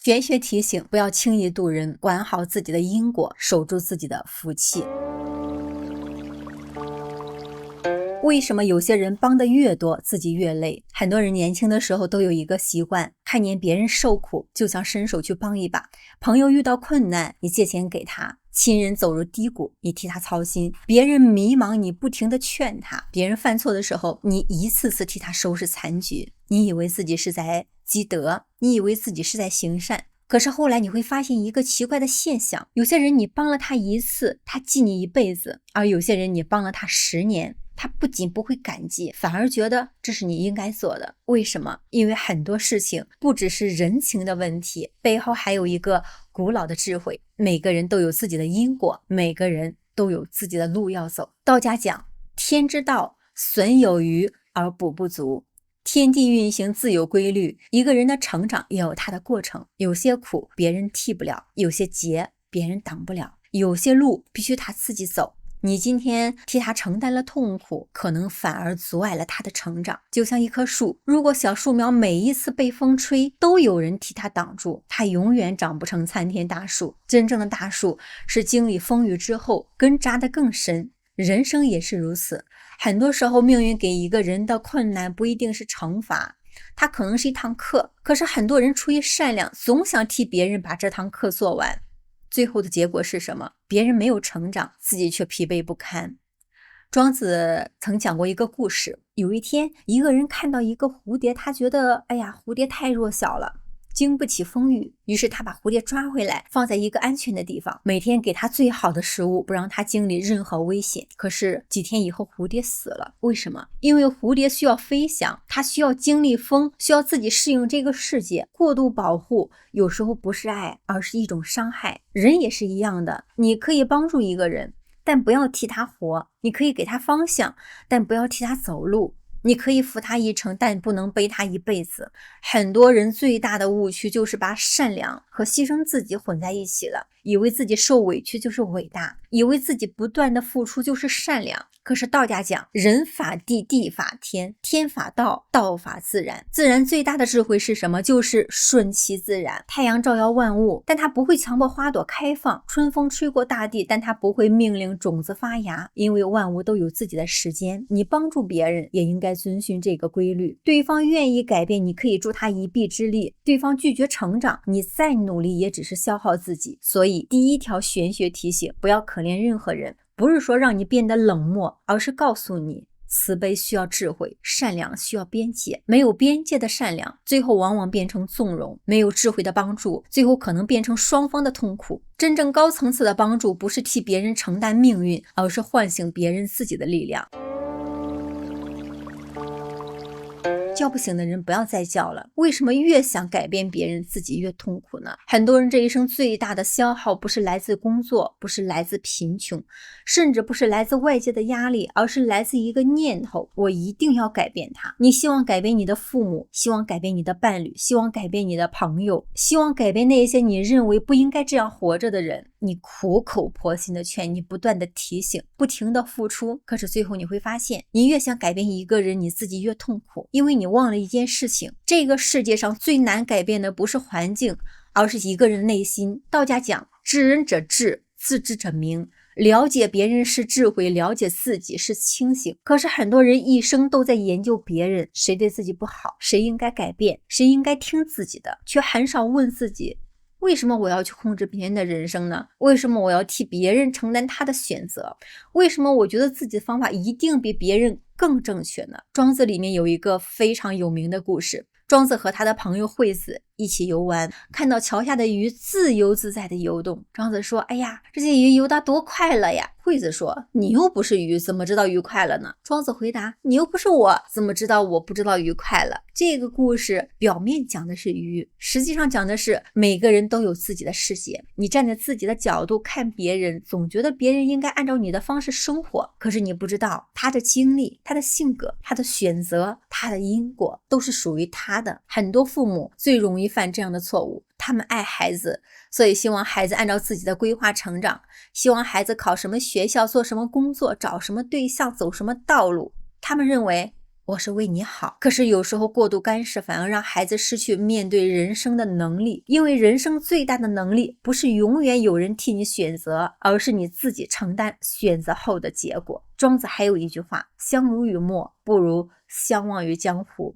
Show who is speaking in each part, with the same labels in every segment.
Speaker 1: 玄學提醒，不要輕易渡人，管好自己的因果，守住自己的福氣。为什麼有些人幫得越多，自己越累？很多人年輕的時候都有一個習慣，看見別人受苦，就想伸手去幫一把。朋友遇到困難，你借錢給他；親人走入低谷，你替他操心；別人迷茫，你不停地勸他；別人犯錯的時候，你一次次替他收拾殘局。你以為自己是在積德，你以為自己是在行善。可是後來你會發現一個奇怪的現象，有些人你幫了他一次，他記你一輩子；而有些人你幫了他10年，他不僅不會感激，反而覺得這是你應該做的。為什麼？因為很多事情不只是人情的問題，背後還有一個古老的智慧。每個人都有自己的因果，每個人都有自己的路要走。道家講，天之道，損有餘而補不足。天地運行自有規律，一個人的成長也有他的過程。有些苦別人替不了，有些劫別人擋不了，有些路必須他自己走。你今天替他承擔了痛苦，可能反而阻礙了他的成長。就像一棵樹，如果小樹苗每一次被風吹，都有人替他擋住，它永遠長不成參天大樹。真正的大樹是經歷風雨之後，根扎得更深。人生也是如此，很多時候命運給一個人的困難不一定是懲罰，它可能是一堂課。可是很多人出於善良，總想替別人把這堂課做完，最後的結果是什麼？別人沒有成長，自己卻疲憊不堪。莊子曾講過一個故事，有一天一個人看到一個蝴蝶，他覺得蝴蝶太弱小了，經不起風雨，於是他把蝴蝶抓回來，放在一個安全的地方，每天給它最好的食物，不讓它經歷任何危險。可是幾天以後蝴蝶死了，為什麼？因為蝴蝶需要飛翔，它需要經歷風，需要自己適應這個世界。過度保護有時候不是愛，而是一種傷害。人也是一樣的，你可以幫助一個人，但不要替他活；你可以給他方向，但不要替他走路。你可以扶他一程，但不能背他一輩子。很多人最大的誤區就是把善良和犧牲自己混在一起了，以為自己受委屈就是偉大，以為自己不斷的付出就是善良。可是道家講，人法地，地法天，天法道，道法自然。自然最大的智慧是什麼？就是順其自然。太陽照耀萬物，但它不會強迫花朵開放；春風吹過大地，但它不會命令種子發芽。因為萬物都有自己的時間，你幫助別人也應該遵循這個規律。對方願意改變，你可以助他一臂之力；對方拒絕成長，你再努力也只是消耗自己。所以第一條玄學提醒，不要可憐任何人，不是說讓你變得冷漠，而是告訴你，慈悲需要智慧，善良需要邊界。沒有邊界的善良，最後往往變成縱容；沒有智慧的幫助，最後可能變成雙方的痛苦。真正高層次的幫助，不是替別人承擔命運，而是喚醒別人自己的力量。叫不醒的人不要再叫了。為什麼越想改變別人，自己越痛苦呢？很多人這一生最大的消耗，不是來自工作，不是來自貧窮，甚至不是來自外界的壓力，而是來自一個念頭：我一定要改變他。你希望改變你的父母，希望改變你的伴侶，希望改變你的朋友，希望改變那些你認為不應該這樣活着的人。你苦口婆心的勸，你不斷的提醒，不停的付出，可是最後你會發現，你越想改变一個人，你自己越痛苦，因為你忘了一件事情，這個世界上最難改變的不是環境，而是一個人內心。道家講，知人者智，自知者明。了解別人是智慧，了解自己是清醒。可是很多人一生都在研究別人，誰對自己不好，誰應該改變，誰應該聽自己的，卻很少問自己，為什麼我要去控制別人的人生呢？為什麼我要替別人承擔他的選擇？為什麼我覺得自己的方法一定比別人更正確呢？莊子裡面有一個非常有名的故事，莊子和他的朋友惠子一起遊玩，看到橋下的魚自由自在的游動。莊子說，哎呀，這些魚游得多快樂呀。惠子說，你又不是魚，怎麼知道魚快樂呢？莊子回答，你又不是我，怎麼知道我不知道魚快樂？這個故事表面講的是魚，實際上講的是每個人都有自己的世界。你站在自己的角度看別人，總覺得別人應該按照你的方式生活，可是你不知道他的經歷，他的性格，他的選擇，他的因果都是屬於他的。很多父母最容易犯這樣的錯誤，他們愛孩子，所以希望孩子按照自己的規劃成長，希望孩子考什麼學校，做什麼工作，找什麼對象，走什麼道路。他們認為我是為你好。可是有時候過度干涉反而讓孩子失去面對人生的能力，因為人生最大的能力不是永遠有人替你選擇，而是你自己承擔選擇後的結果。莊子還有一句話，相濡以沫不如相忘於江湖。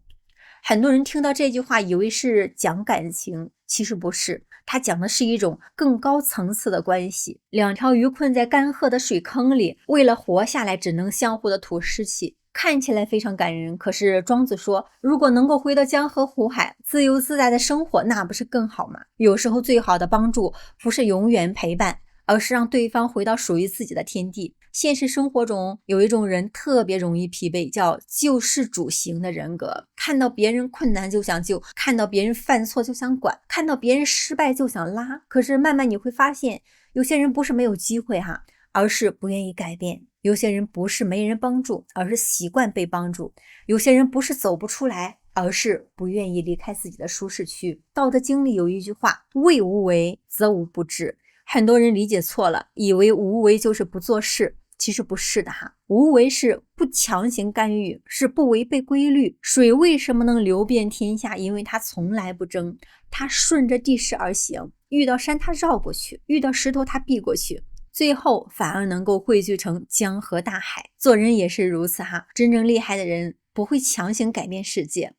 Speaker 1: 很多人聽到這句話以為是講感情，其實不是，它講的是一種更高層次的關係。兩條魚困在干涸的水坑裡，為了活下來只能相互的吐湿气，看起来非常感人。可是莊子說，如果能夠回到江河湖海，自由自在的生活，那不是更好嗎？有時候最好的幫助不是永遠陪伴，而是讓对方回到屬于自己的天地。现實生活中有一種人特別容易疲憊，叫救世主型的人格，看到別人困難就想救，看到別人犯錯就想管，看到別人失敗就想拉。可是慢慢你會發現，有些人不是沒有機會而是不願意改變。有些人不是沒人幫助，而是習慣被幫助。有些人不是走不出來，而是不願意離開自己的舒適區。道德經裡有一句話，為無為則無不治。很多人理解錯了，以為無為就是不做事，其實不是的无为是不強行干預，是不違背規律。水為什麼能流遍天下？因為它從來不爭，它順着地勢而行，遇到山它繞過去，遇到石頭它避過去，最後反而能夠匯聚成江河大海。做人也是如此真正厲害的人不會強行改變世界，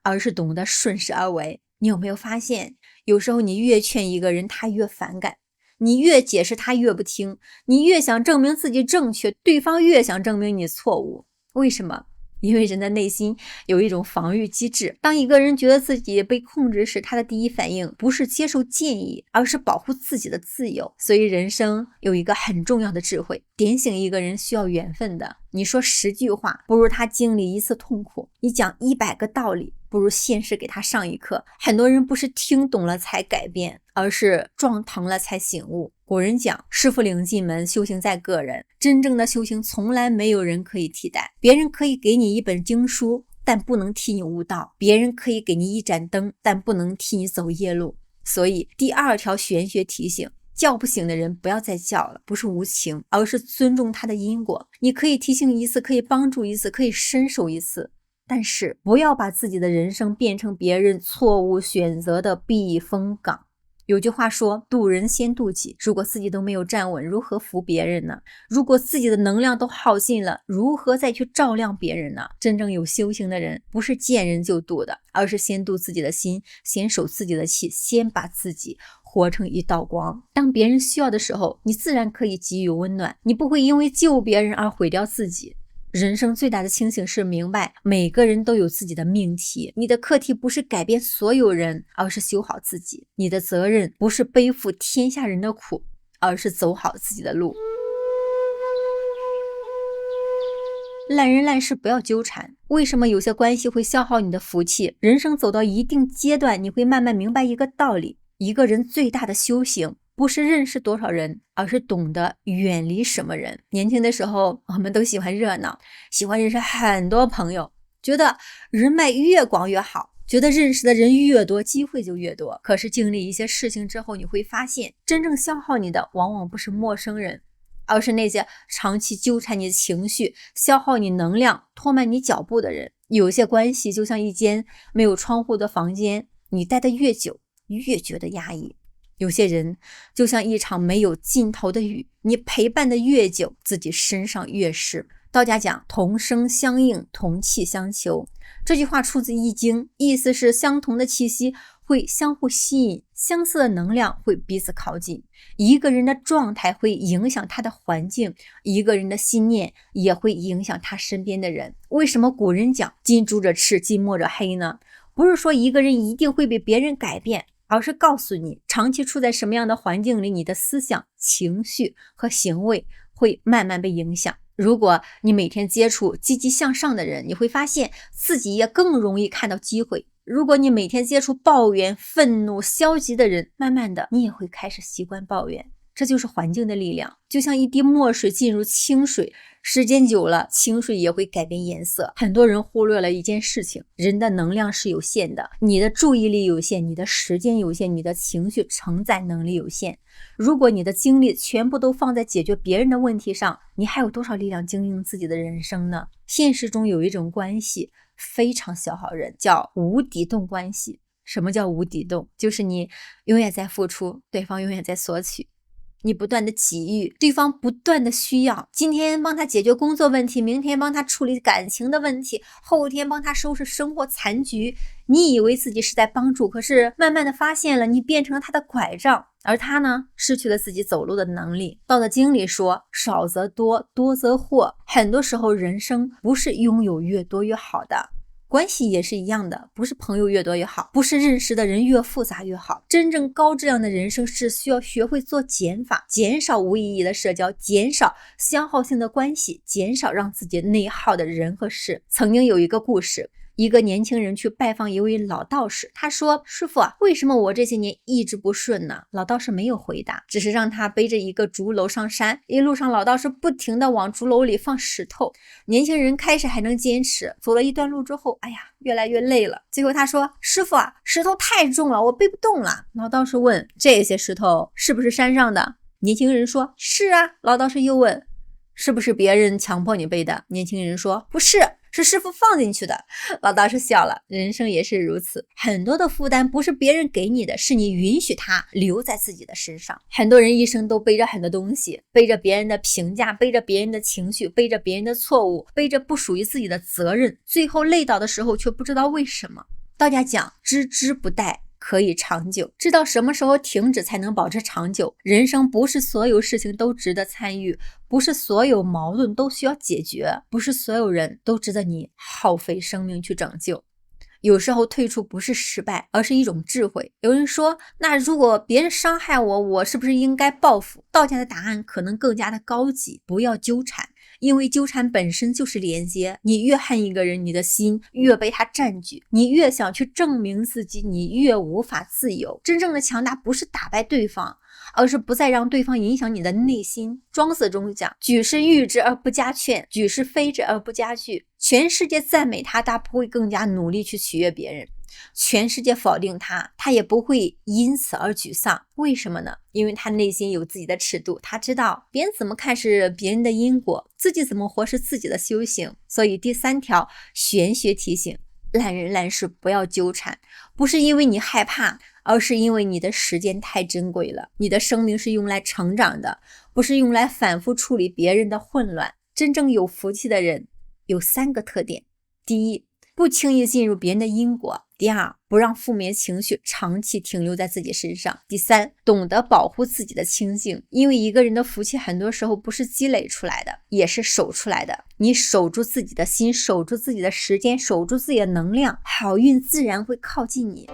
Speaker 1: 而是懂得順勢而為。你有沒有發現，有時候你越勸一個人他越反感，你越解釋他越不聽，你越想證明自己正確，對方越想證明你錯誤。為什麼？因為人的內心有一種防禦機制，當一個人覺得自己被控制時，他的第一反應不是接受建議，而是保護自己的自由。所以人生有一個很重要的智慧，點醒一個人需要緣分的。你說10句話不如他經歷一次痛苦，你講100個道理不如現實給他上一課。很多人不是聽懂了才改變，而是撞疼了才醒悟。古人講，師傅領進門，修行在個人。真正的修行從來沒有人可以替代。別人可以給你一本經書，但不能替你悟道；別人可以給你一盞燈，但不能替你走夜路。所以第2條玄學提醒，叫不醒的人不要再叫了，不是无情，而是尊重他的因果。你可以提醒一次，可以幫助一次，可以伸手一次，但是不要把自己的人生变成別人錯誤選擇的避風港。有句話說，渡人先渡己。如果自己都沒有站穩，如何扶別人呢？如果自己的能量都耗盡了，如何再去照亮別人呢？真正有修行的人，不是見人就渡的，而是先渡自己的心，先守自己的氣，先把自己活成一道光。當別人需要的時候，你自然可以給予溫暖，你不會因為救別人而毀掉自己。人生最大的清醒是明白，每個人都有自己的命題，你的課題不是改變所有人，而是修好自己。你的責任不是背負天下人的苦，而是走好自己的路。爛人爛事不要糾纏。為什麼有些關係會消耗你的福氣？人生走到一定階段，你會慢慢明白一個道理，一個人最大的修行不是認識多少人，而是懂得遠離什麼人。年輕的時候，我們都喜歡熱鬧，喜歡認識很多朋友，覺得人脈越廣越好，覺得認識的人越多，機會就越多。可是經歷一些事情之後，你會發現，真正消耗你的往往不是陌生人，而是那些長期糾纏你的情緒、消耗你能量、拖慢你腳步的人。有些關係就像一間沒有窗戶的房間，你待得越久，越覺得壓抑。有些人就像一場沒有盡頭的雨，你陪伴的越久，自己身上越濕。道家講同聲相應，同氣相求，這句話出自易經，意思是相同的氣息會相互吸引，相似的能量會彼此靠近。一個人的狀態會影響他的環境，一個人的信念也會影響他身邊的人。為什麼古人講近朱者赤，近墨者黑呢？不是說一個人一定會被別人改變，而是告訴你，長期處在什麼樣的環境裡，你的思想、情緒和行為會慢慢被影響。如果你每天接觸積極向上的人，你會發現自己也更容易看到機會。如果你每天接觸抱怨、憤怒、消極的人，慢慢的你也會開始習慣抱怨。這就是環境的力量，就像一滴墨水進入清水，時間久了，清水也會改变顏色。很多人忽略了一件事情，人的能量是有限的，你的注意力有限，你的時間有限，你的情緒承載能力有限。如果你的精力全部都放在解決別人的問題上，你還有多少力量經營自己的人生呢？現實中有一種關係非常消耗人，叫无底洞關係。什麼叫无底洞？就是你永遠在付出，對方永遠在索取。你不斷的給予，對方不斷的需要，今天幫他解決工作問題，明天幫他處理感情的問題，後天幫他收拾生活殘局。你以為自己是在幫助，可是慢慢的發現了，你變成了他的拐杖，而他呢，失去了自己走路的能力。道德經裡說，少則多，多則惑。很多時候人生不是擁有越多越好的，關係也是一樣的，不是朋友越多越好，不是認識的人越複雜越好。真正高質量的人生是需要學會做減法，減少無意義的社交，減少消耗性的關係，減少讓自己內耗的人和事。曾經有一個故事，一個年輕人去拜訪一位老道士，他說，師父啊，為什麼我這些年一直不順呢？老道士沒有回答，只是讓他背着一個竹簍上山。一路上老道士不停地往竹簍裡放石頭，年輕人開始還能堅持，走了一段路之後，哎呀，越來越累了。最後他說，師父啊，石头太重了，我背不動了。老道士問，這些石頭是不是山上的？年輕人說，是啊。老道士又問，是不是別人強迫你背的？年輕人說，不是，是師父放進去的。老道士笑了，人生也是如此，很多的負擔不是別人給你的，是你允許它留在自己的身上。很多人一生都背着很多東西，背着別人的評價，背着別人的情緒，背着別人的錯誤，背着不屬於自己的責任，最後累倒的時候卻不知道為什麼。道家講，知之不殆，可以長久，知道什麼時候停止才能保持長久。人生不是所有事情都值得參與，不是所有矛盾都需要解決，不是所有人都值得你耗費生命去拯救。有時候退出不是失敗，而是一種智慧。有人說，那如果別人傷害我，我是不是應該報復？道家的答案可能更加的高級，不要糾纏，因為糾纏本身就是連接。你越恨一個人，你的心越被他佔據，你越想去證明自己，你越無法自由。真正的強大不是打敗对方，而是不再讓对方影響你的內心。莊子中講，舉世譽之而不加勸，舉世非之而不加懼。全世界讚美他，他不會更加努力去取悅別人；全世界否定他，他也不會因此而沮喪。為什麼呢？因為他內心有自己的尺度，他知道別人怎麼看是別人的因果，自己怎麼活是自己的修行。所以第三條玄學提醒，爛人爛事不要糾纏，不是因為你害怕，而是因為你的時間太珍貴了。你的生命是用來成長的，不是用來反复處理別人的混亂。真正有福氣的人有3個特點：第一，不輕易進入別人的因果；第二，不讓負面情緒長期停留在自己身上；第三，懂得保護自己的清靜。因為一個人的福氣很多時候不是積累出來的，也是守出來的。你守住自己的心，守住自己的時間，守住自己的能量，好運自然會靠近你。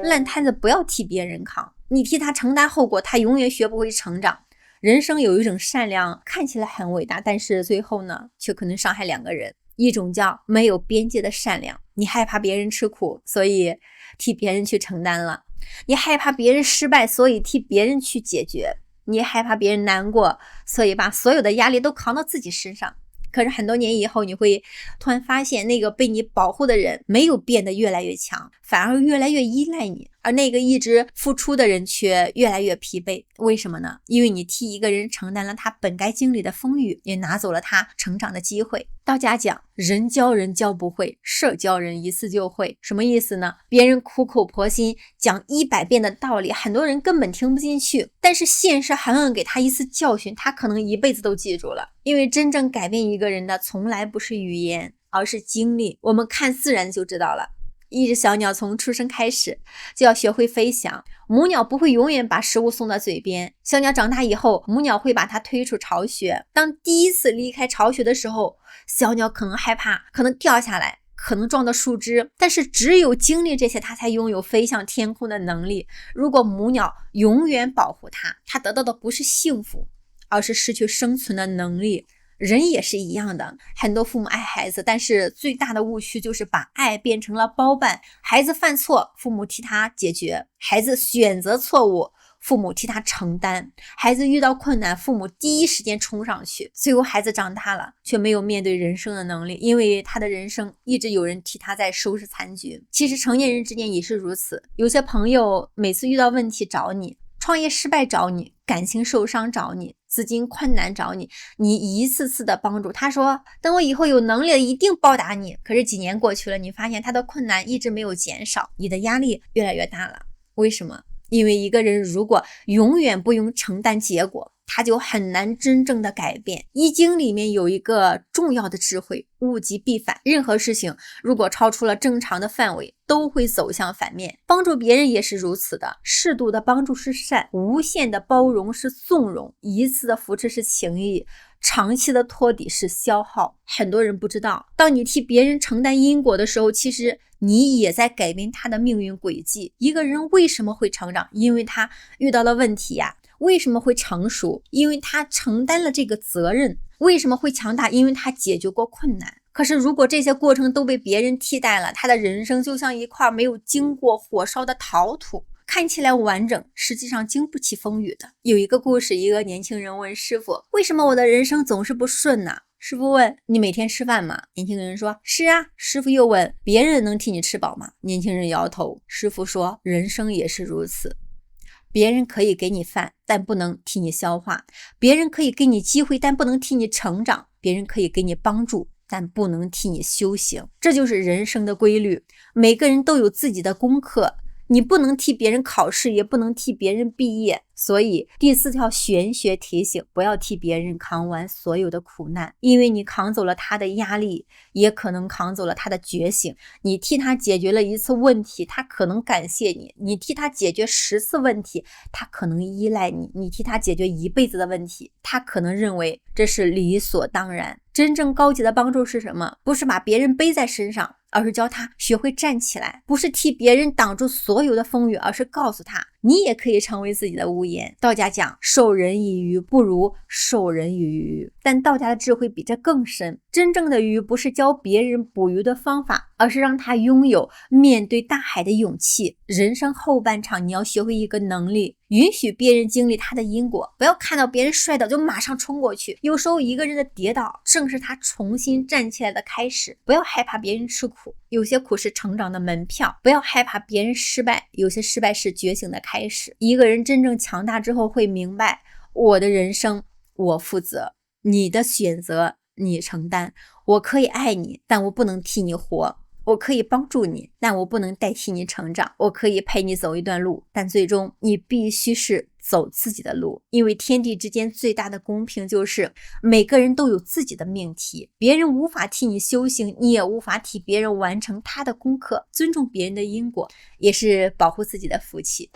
Speaker 1: 爛攤子不要替別人扛，你替他承擔後果，他永遠學不會成長。人生有一種善良，看起來很偉大，但是最後呢，卻可能傷害2個人。一種叫沒有邊界的善良，你害怕別人吃苦，所以替別人去承擔了；你害怕別人失敗，所以替別人去解決；你害怕別人難過，所以把所有的壓力都扛到自己身上。可是很多年以後，你会突然發現，那個被你保護的人沒有變得越來越強，反而越來越依賴你，而那個一直付出的人卻越來越疲憊。為什麼呢？因為你替一個人承擔了他本該經歷的風雨，也拿走了他成長的機會。道家講，人教人教不會，事教人一次就會。什麼意思呢？別人苦口婆心講100遍的道理，很多人根本聽不進去，但是現實狠狠給他一次教訓，他可能一輩子都記住了。因為真正改變一個人的從來不是語言，而是經歷。我們看自然就知道了。一只小鳥從出生開始就要學會飛翔，母鳥不會永遠把食物送到嘴邊，小鳥長大以後，母鳥會把它推出巢穴。當第一次離開巢穴的時候，小鳥可能害怕，可能掉下來，可能撞到樹枝，但是只有經歷這些，它才擁有飛向天空的能力。如果母鳥永遠保護它，它得到的不是幸福，而是失去生存的能力。人也是一樣的，很多父母愛孩子，但是最大的誤区就是把愛变成了包辦。孩子犯錯，父母替他解決；孩子選擇錯誤，父母替他承擔；孩子遇到困難，父母第一時間衝上去。最後孩子長大了，卻沒有面對人生的能力，因為他的人生一直有人替他在收拾殘局。其實成年人之間也是如此，有些朋友每次遇到問題找你，創業失敗找你，感情受傷找你，資金困難找你，你一次次的幫助，他說等我以後有能力了一定報答你。可是幾年過去了，你發現他的困難一直沒有減少，你的壓力越來越大了。為什麼？因為一個人如果永遠不用承擔結果，他就很難真正的改變。易經裡面有一個重要的智慧，物極必反，任何事情如果超出了正常的範圍，都会走向反面。幫助別人也是如此的，適度的幫助是善，無限的包容是縱容，一次的扶持是情誼，長期的托底是消耗。很多人不知道，當你替別人承擔因果的時候，其實你也在改变他的命運軌跡。一個人為什麼會成長？因為他遇到了問題呀。為什麼會成熟？因為他承擔了這個責任。為什麼會強大？因為他解決過困難。可是如果這些過程都被別人替代了，他的人生就像一塊沒有經過火燒的陶土，看起來完整，實際上經不起風雨的。有一個故事，一個年輕人問師傅，為什麼我的人生總是不順呢？師傅問，你每天吃飯嗎？年輕人說，是啊。師傅又問，別人能替你吃飽嗎？年輕人搖頭。師傅說，人生也是如此。別人可以給你飯，但不能替你消化；別人可以給你機會，但不能替你成長；別人可以給你幫助，但不能替你修行。這就是人生的規律。每個人都有自己的功課，你不能替別人考試，也不能替別人畢業。所以第4條玄學提醒，不要替別人扛完所有的苦難，因為你扛走了他的壓力，也可能扛走了他的覺醒。你替他解決了一次問題，他可能感謝你；你替他解決10次問題，他可能依賴你；你替他解決一輩子的問題，他可能認為這是理所當然。真正高級的幫助是什麼？不是把別人背在身上，而是教他學會站起来；不是替別人擋住所有的風雨，而是告訴他，你也可以成為自己的屋檐。道家講，授人以魚不如授人以漁，但道家的智慧比這更深。真正的魚不是教別人捕魚的方法，而是讓他擁有面對大海的勇氣。人生後半場，你要學会一個能力，允許別人經歷他的因果，不要看到別人摔倒就馬上衝過去。有時候一個人的跌倒正是他重新站起來的開始。不要害怕別人吃苦，有些苦是成長的門票。不要害怕別人失敗，有些失敗是覺醒的開始。一個人真正強大之後會明白，我的人生我負責，你的選擇你承擔。我可以愛你，但我不能替你活；我可以幫助你，但我不能代替你成長；我可以陪你走一段路，但最終你必須是走自己的路。因為天地之間最大的公平就是每個人都有自己的命題，別人无法替你修行，你也無法替別人完成他的功課。尊重別人的因果，也是保護自己的福氣。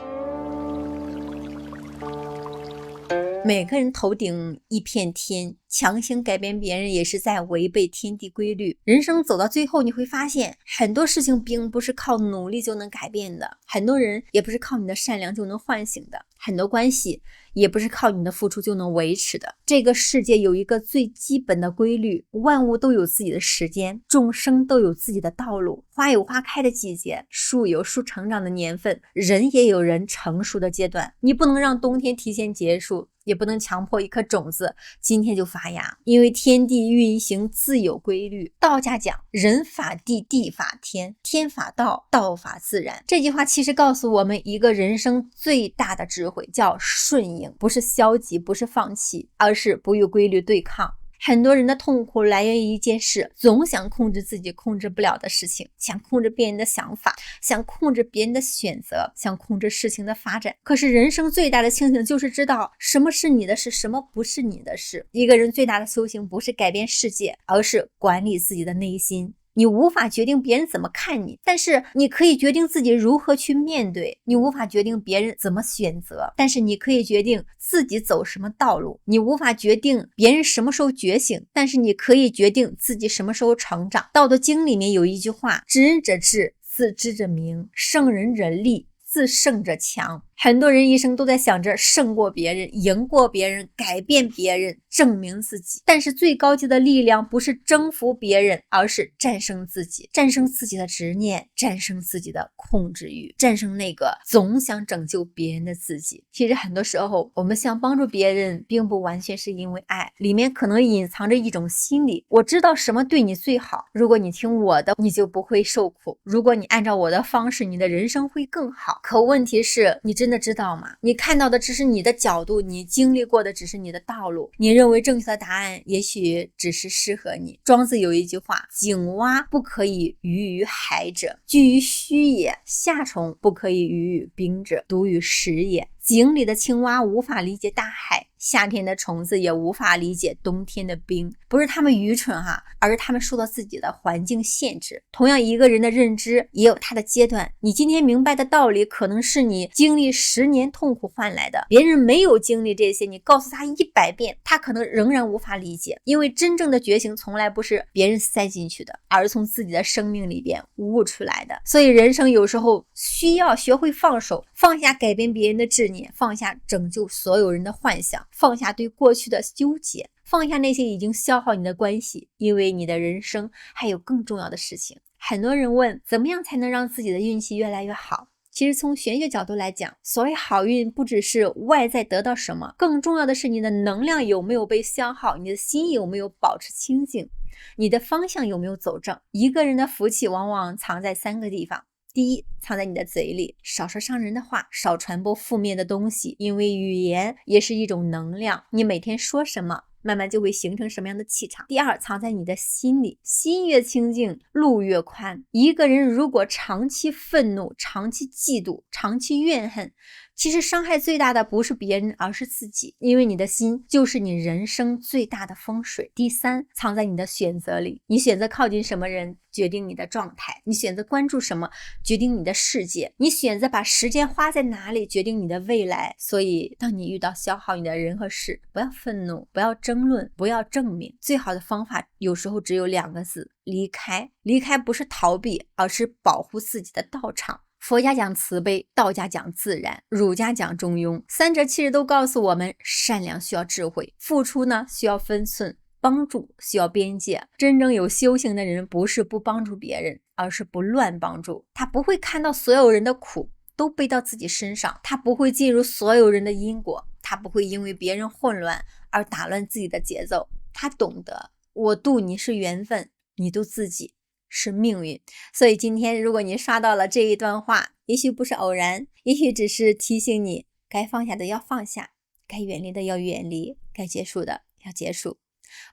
Speaker 1: 每個人頭頂一片天，強行改變別人也是在違背天地規律。人生走到最後，你會發現很多事情並不是靠努力就能改變的，很多人也不是靠你的善良就能喚醒的，很多關係也不是靠你的付出就能維持的。這個世界有一個最基本的規律，萬物都有自己的時間，眾生都有自己的道路，花有花開的季節，樹有樹成長的年份，人也有人成熟的階段。你不能讓冬天提前結束，也不能強迫一顆種子今天就发芽，因为天地運行自有規律。道家講人法地，地法天，天法道，道法自然。這句話其實告訴我們一個人生最大的智慧，叫順應，不是消極，不是放棄，而是不與規律對抗。很多人的痛苦來源於一件事，總想控制自己控制不了的事情，想控制別人的想法，想控制別人的選擇，想控制事情的發展。可是人生最大的清醒就是知道什麼是你的事，什麼不是你的事。一個人最大的修行不是改變世界，而是管理自己的內心。你無法決定別人怎麼看你，但是你可以決定自己如何去面對。你無法決定別人怎麼選擇，但是你可以決定自己走什麼道路。你無法決定別人什麼時候覺醒，但是你可以決定自己什麼時候成長。道德經裡面有一句話，知人者智，自知者明，勝人者力，自勝者強。很多人一生都在想着勝過別人，贏過別人，改變別人，證明自己。但是最高級的力量不是征服別人，而是戰勝自己，戰勝自己的執念，戰勝自己的控制欲，戰勝那個總想拯救別人的自己。其實很多時候我們想幫助別人，並不完全是因為愛，裡面可能隱藏着一種心理，我知道什麼對你最好，如果你聽我的，你就不會受苦，如果你按照我的方式，你的人生會更好。可問題是，你真的知道嗎？你看到的只是你的角度，你經歷過的只是你的道路，你認為正確的答案也許只是適合你。莊子有一句話，井蛙不可以魚於海者，居於虛也；夏蟲不可以魚於冰者，獨於實也。井裡的青蛙無法理解大海，夏天的蟲子也無法理解冬天的冰。不是他們愚蠢而是他們受到自己的環境限制。同樣，一個人的認知也有他的階段，你今天明白的道理可能是你經歷10年痛苦換來的，別人沒有經歷這些，你告訴他100遍，他可能仍然無法理解。因為真正的覺醒從來不是別人塞進去的，而是從自己的生命裡邊悟出來的。所以人生有時候需要學會放手，放下改变別人的执念，放下拯救所有人的幻想，放下对过去的糾結，放下那些已經消耗你的關係，因為你的人生還有更重要的事情。很多人問，怎麼樣才能讓自己的運氣越來越好？其實從玄學角度來講，所謂好運不只是外在得到什麼，更重要的是你的能量有沒有被消耗，你的心有沒有保持清淨，你的方向有沒有走正。一個人的福氣往往藏在3個地方。第一，藏在你的嘴裡，少說傷人的話，少傳播負面的東西，因為語言也是一種能量，你每天說什麼，慢慢就會形成什麼樣的氣場。第二，藏在你的心裡，心越清淨，路越寬。一個人如果長期憤怒，長期嫉妒，長期怨恨，其實傷害最大的不是別人，而是自己，因為你的心就是你人生最大的風水。第三，藏在你的選擇裡，你選擇靠近什麼人，決定你的狀態；你選擇關注什麼，決定你的世界；你選擇把時間花在哪裡，決定你的未來。所以當你遇到消耗你的人和事，不要憤怒，不要爭論，不要證明，最好的方法有时候只有2個字，離開。離開不是逃避，而是保護自己的道場。佛家講慈悲，道家講自然，儒家講中庸，三者其實都告訴我們，善良需要智慧，付出呢需要分寸，幫助需要邊界。真正有修行的人不是不幫助別人，而是不亂幫助。他不會看到所有人的苦都背到自己身上，他不會進入所有人的因果，他不會因為別人混亂而打亂自己的節奏。他懂得我渡你是緣分，你渡自己是命運。所以今天如果你刷到了這一段話，也許不是偶然，也許只是提醒你，該放下的要放下，該遠離的要遠離，該結束的要結束。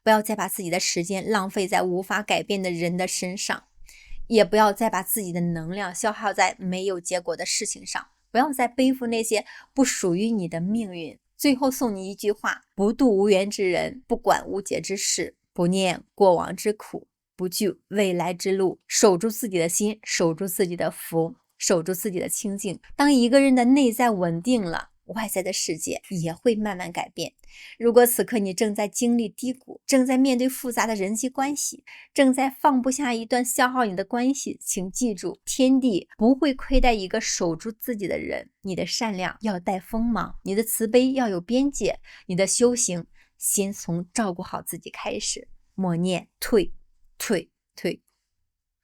Speaker 1: 不要再把自己的時間浪費在無法改變的人的身上，也不要再把自己的能量消耗在沒有結果的事情上，不要再背負那些不屬於你的命運。最後送你一句話，不渡无緣之人，不管無解之事，不念過往之苦，不懼未來之路。守住自己的心，守住自己的福，守住自己的清淨。當一個人的內在穩定了，外在的世界也會慢慢改變。如果此刻你正在經歷低谷，正在面對複雜的人際關係，正在放不下一段消耗你的關係，請記住，天地不會虧待一個守住自己的人。你的善良要帶鋒芒，你的慈悲要有邊界，你的修行先從照顧好自己開始。默念退退退，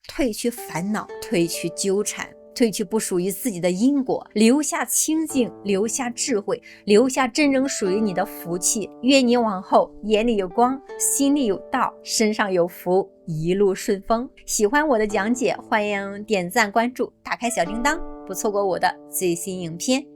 Speaker 1: 退去煩惱，退去糾纏，褪去不屬於自己的因果，留下清淨，留下智慧，留下真正屬於你的福氣。願你往後眼裡有光，心裡有道，身上有福，一路順風。喜歡我的講解，歡迎點讚關注，打開小鈴鐺，不錯過我的最新影片。